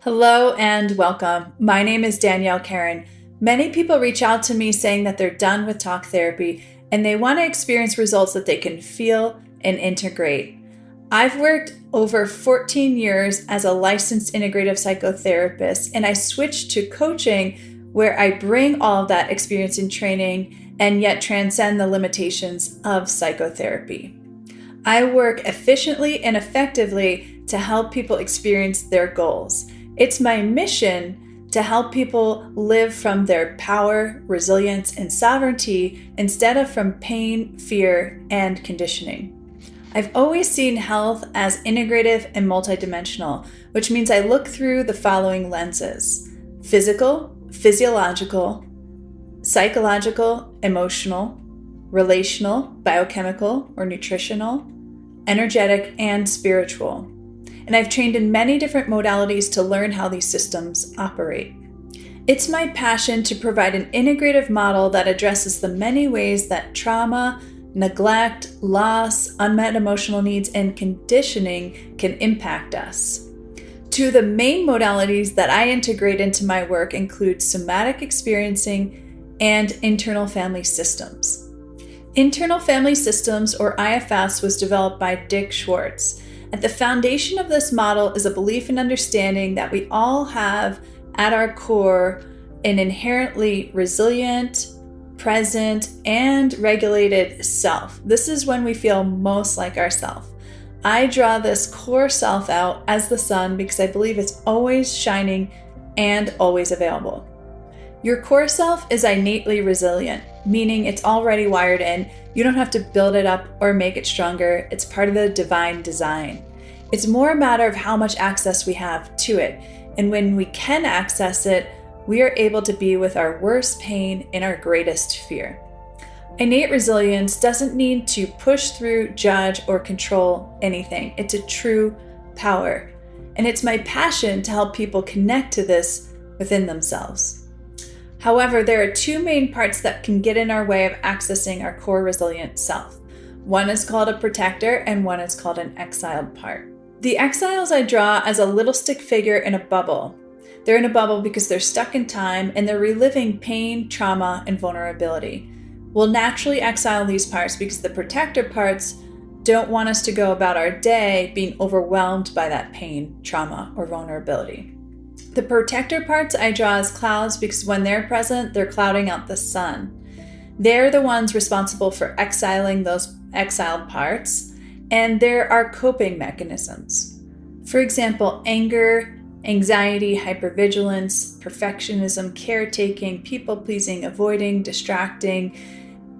Hello and welcome. My name is Danielle Karen. Many people reach out to me saying that they're done with talk therapy and they want to experience results that they can feel and integrate. I've worked over 14 years as a licensed integrative psychotherapist, and I switched to coaching where I bring all of that experience and training and yet transcend the limitations of psychotherapy. I work efficiently and effectively to help people experience their goals. It's my mission to help people live from their power, resilience, and sovereignty instead of from pain, fear, and conditioning. I've always seen health as integrative and multidimensional, which means I look through the following lenses: physical, physiological, psychological, emotional, relational, biochemical or nutritional, energetic, and spiritual. And I've trained in many different modalities to learn how these systems operate. It's my passion to provide an integrative model that addresses the many ways that trauma, neglect, loss, unmet emotional needs, and conditioning can impact us. Two of the main modalities that I integrate into my work include somatic experiencing and internal family systems. Internal family systems, or IFS, was developed by Dick Schwartz. At the foundation of this model is a belief and understanding that we all have at our core an inherently resilient, present, and regulated self. This is when we feel most like ourself. I draw this core self out as the sun because I believe it's always shining and always available. Your core self is innately resilient, meaning it's already wired in. You don't have to build it up or make it stronger. It's part of the divine design. It's more a matter of how much access we have to it. And when we can access it, we are able to be with our worst pain and our greatest fear. Innate resilience doesn't need to push through, judge, or control anything. It's a true power. And it's my passion to help people connect to this within themselves. However, there are two main parts that can get in our way of accessing our core resilient self. One is called a protector and one is called an exiled part. The exiles I draw as a little stick figure in a bubble. They're in a bubble because they're stuck in time and they're reliving pain, trauma, and vulnerability. We'll naturally exile these parts because the protector parts don't want us to go about our day being overwhelmed by that pain, trauma, or vulnerability. The protector parts I draw as clouds because when they're present, they're clouding out the sun. They're the ones responsible for exiling those exiled parts, and there are coping mechanisms. For example, anger, anxiety, hypervigilance, perfectionism, caretaking, people-pleasing, avoiding, distracting.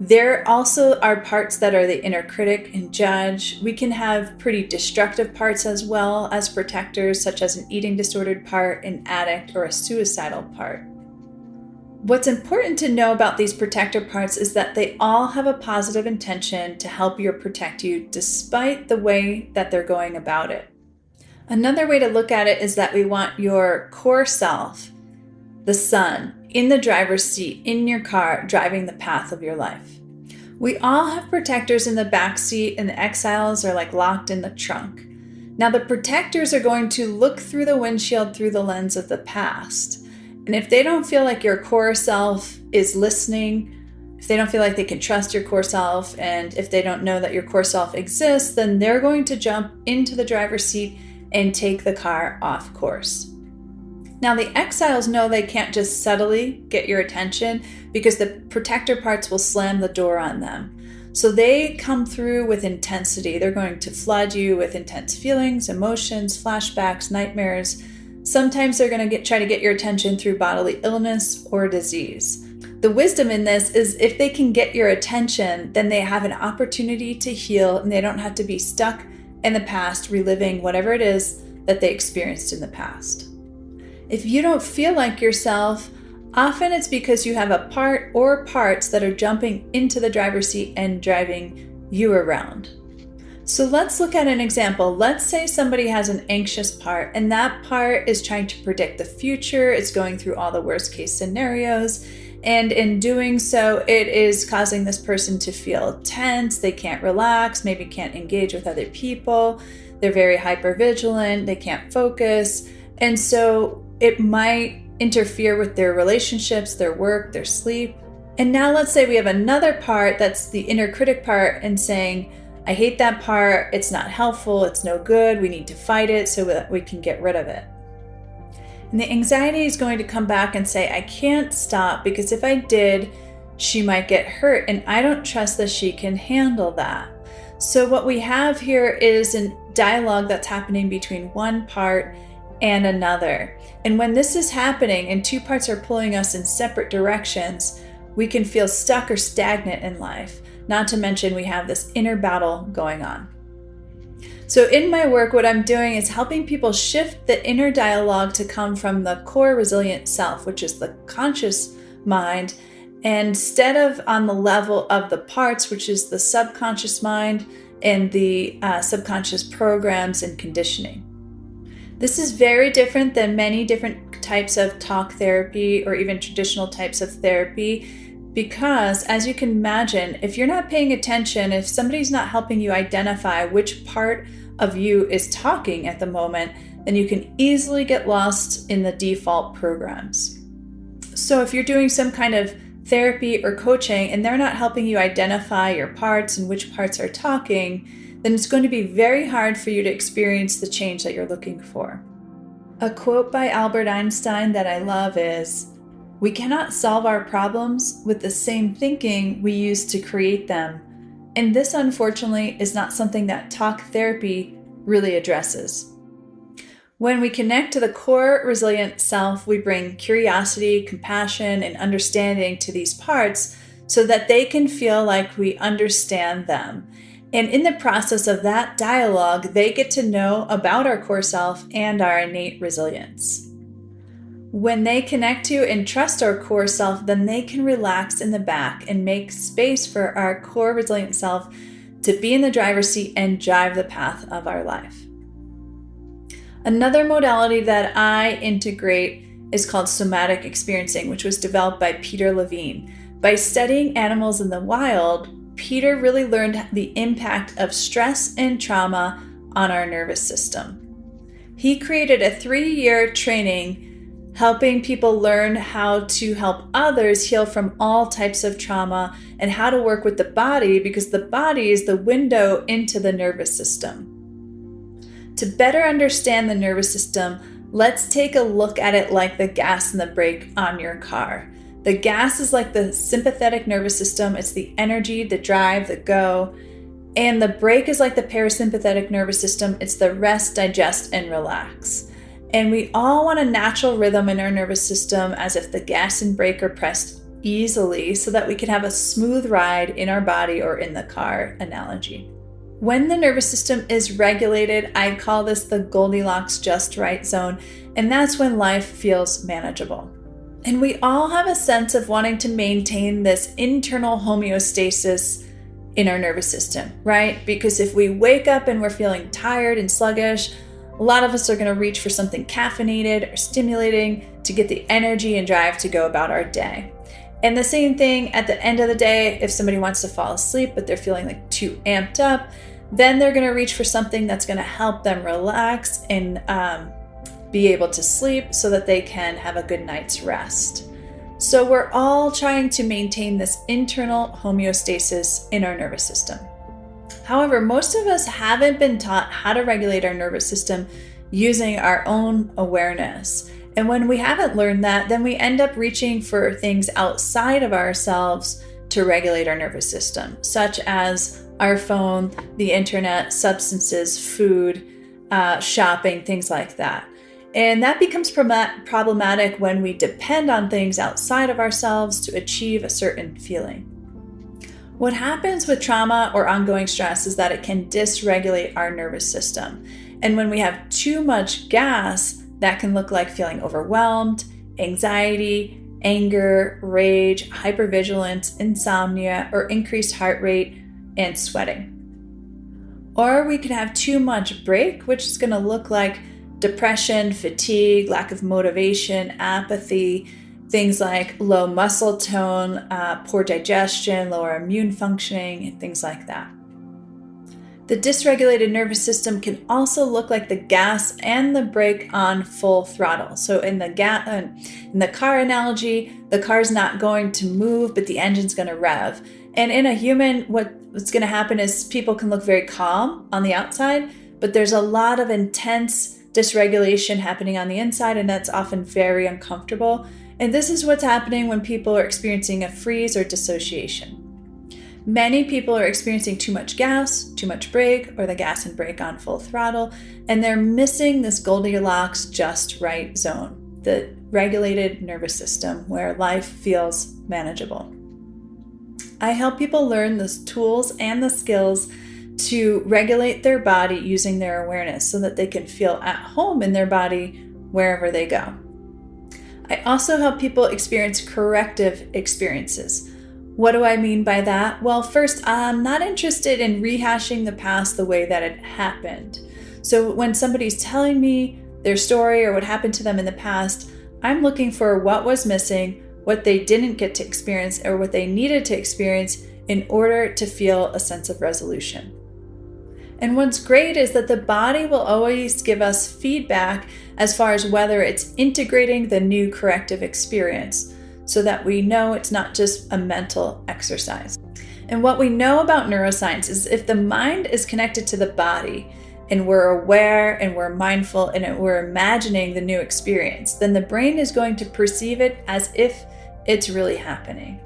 There also are parts that are the inner critic and judge. We can have pretty destructive parts as well as protectors, such as an eating disordered part, an addict, or a suicidal part. What's important to know about these protector parts is that they all have a positive intention to help you or protect you despite the way that they're going about it. Another way to look at it is that we want your core self, the sun, in the driver's seat, in your car, driving the path of your life. We all have protectors in the back seat and the exiles are like locked in the trunk. Now the protectors are going to look through the windshield through the lens of the past. And if they don't feel like your core self is listening, if they don't feel like they can trust your core self, and if they don't know that your core self exists, then they're going to jump into the driver's seat and take the car off course. Now, the exiles know they can't just subtly get your attention because the protector parts will slam the door on them. So they come through with intensity. They're going to flood you with intense feelings, emotions, flashbacks, nightmares. Sometimes they're going to try to get your attention through bodily illness or disease. The wisdom in this is if they can get your attention, then they have an opportunity to heal and they don't have to be stuck in the past reliving whatever it is that they experienced in the past. If you don't feel like yourself, often it's because you have a part or parts that are jumping into the driver's seat and driving you around. So let's look at an example. Let's say somebody has an anxious part, and that part is trying to predict the future. It's going through all the worst case scenarios. And in doing so, it is causing this person to feel tense. They can't relax, maybe can't engage with other people. They're very hypervigilant. They can't focus. And so it might interfere with their relationships, their work, their sleep. And now let's say we have another part that's the inner critic part and saying, I hate that part, it's not helpful, it's no good, we need to fight it so that we can get rid of it. And the anxiety is going to come back and say, I can't stop because if I did, she might get hurt and I don't trust that she can handle that. So what we have here is a dialogue that's happening between one part and another. And when this is happening and two parts are pulling us in separate directions, we can feel stuck or stagnant in life. Not to mention we have this inner battle going on. So in my work, what I'm doing is helping people shift the inner dialogue to come from the core resilient self, which is the conscious mind, instead of on the level of the parts, which is the subconscious mind and the subconscious programs and conditioning. This is very different than many different types of talk therapy or even traditional types of therapy. Because, as you can imagine, if you're not paying attention, if somebody's not helping you identify which part of you is talking at the moment, then you can easily get lost in the default programs. So if you're doing some kind of therapy or coaching and they're not helping you identify your parts and which parts are talking, then it's going to be very hard for you to experience the change that you're looking for. A quote by Albert Einstein that I love is, "We cannot solve our problems with the same thinking we use to create them." And this, unfortunately, is not something that talk therapy really addresses. When we connect to the core resilient self, we bring curiosity, compassion, and understanding to these parts so that they can feel like we understand them. And in the process of that dialogue, they get to know about our core self and our innate resilience. When they connect to and trust our core self, then they can relax in the back and make space for our core resilient self to be in the driver's seat and drive the path of our life. Another modality that I integrate is called Somatic Experiencing, which was developed by Peter Levine. By studying animals in the wild, Peter really learned the impact of stress and trauma on our nervous system. He created a 3-year training helping people learn how to help others heal from all types of trauma and how to work with the body, because the body is the window into the nervous system. To better understand the nervous system, let's take a look at it like the gas and the brake on your car. The gas is like the sympathetic nervous system. It's the energy, the drive, the go. And the brake is like the parasympathetic nervous system. It's the rest, digest, and relax. And we all want a natural rhythm in our nervous system, as if the gas and brake are pressed easily so that we can have a smooth ride in our body or in the car analogy. When the nervous system is regulated, I call this the Goldilocks just right zone, and that's when life feels manageable. And we all have a sense of wanting to maintain this internal homeostasis in our nervous system, right? Because if we wake up and we're feeling tired and sluggish, a lot of us are going to reach for something caffeinated or stimulating to get the energy and drive to go about our day. And the same thing at the end of the day, if somebody wants to fall asleep but they're feeling like too amped up, then they're going to reach for something that's going to help them relax and be able to sleep so that they can have a good night's rest. So we're all trying to maintain this internal homeostasis in our nervous system. However, most of us haven't been taught how to regulate our nervous system using our own awareness. And when we haven't learned that, then we end up reaching for things outside of ourselves to regulate our nervous system, such as our phone, the internet, substances, food, shopping, things like that. And that becomes problematic when we depend on things outside of ourselves to achieve a certain feeling. What happens with trauma or ongoing stress is that it can dysregulate our nervous system. And when we have too much gas, that can look like feeling overwhelmed, anxiety, anger, rage, hypervigilance, insomnia, or increased heart rate and sweating. Or we could have too much brake, which is going to look like depression, fatigue, lack of motivation, apathy, things like low muscle tone, poor digestion, lower immune functioning, and things like that. The dysregulated nervous system can also look like the gas and the brake on full throttle. So in the car analogy, the car's not going to move, but the engine's going to rev. And in a human, what's going to happen is people can look very calm on the outside, but there's a lot of intense dysregulation happening on the inside, and that's often very uncomfortable. And this is what's happening when people are experiencing a freeze or dissociation. Many people are experiencing too much gas, too much brake, or the gas and brake on full throttle, and they're missing this Goldilocks just right zone, the regulated nervous system where life feels manageable. I help people learn the tools and the skills to regulate their body using their awareness so that they can feel at home in their body wherever they go. I also help people experience corrective experiences. What do I mean by that? Well, first, I'm not interested in rehashing the past the way that it happened. So when somebody's telling me their story or what happened to them in the past, I'm looking for what was missing, what they didn't get to experience, or what they needed to experience in order to feel a sense of resolution. And what's great is that the body will always give us feedback as far as whether it's integrating the new corrective experience, so that we know it's not just a mental exercise. And what we know about neuroscience is if the mind is connected to the body and we're aware and we're mindful and we're imagining the new experience, then the brain is going to perceive it as if it's really happening.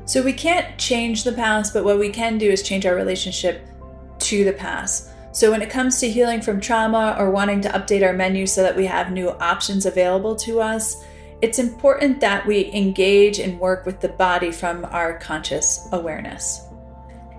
So we can't change the past, but what we can do is change our relationship to the past. So when it comes to healing from trauma or wanting to update our menu so that we have new options available to us, it's important that we engage and work with the body from our conscious awareness.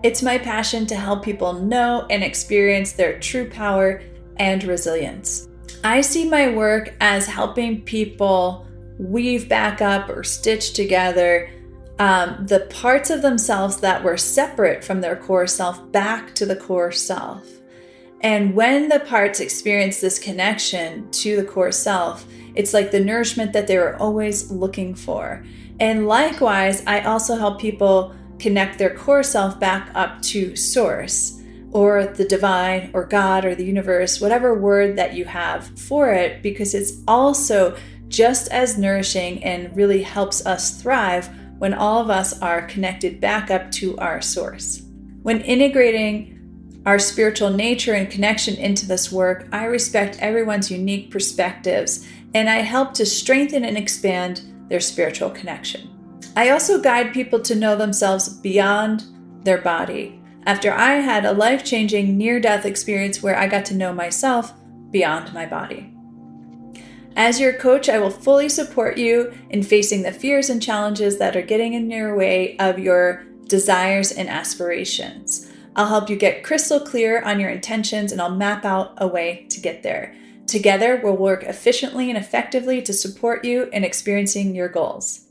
It's my passion to help people know and experience their true power and resilience. I see my work as helping people weave back up or stitch together the parts of themselves that were separate from their core self back to the core self. And when the parts experience this connection to the core self, it's like the nourishment that they were always looking for. And likewise, I also help people connect their core self back up to source, or the divine, or God, or the universe, whatever word that you have for it, because it's also just as nourishing and really helps us thrive when all of us are connected back up to our source. When integrating our spiritual nature and connection into this work, I respect everyone's unique perspectives, and I help to strengthen and expand their spiritual connection. I also guide people to know themselves beyond their body. After I had a life-changing near-death experience where I got to know myself beyond my body. As your coach, I will fully support you in facing the fears and challenges that are getting in your way of your desires and aspirations. I'll help you get crystal clear on your intentions, and I'll map out a way to get there. Together, we'll work efficiently and effectively to support you in experiencing your goals.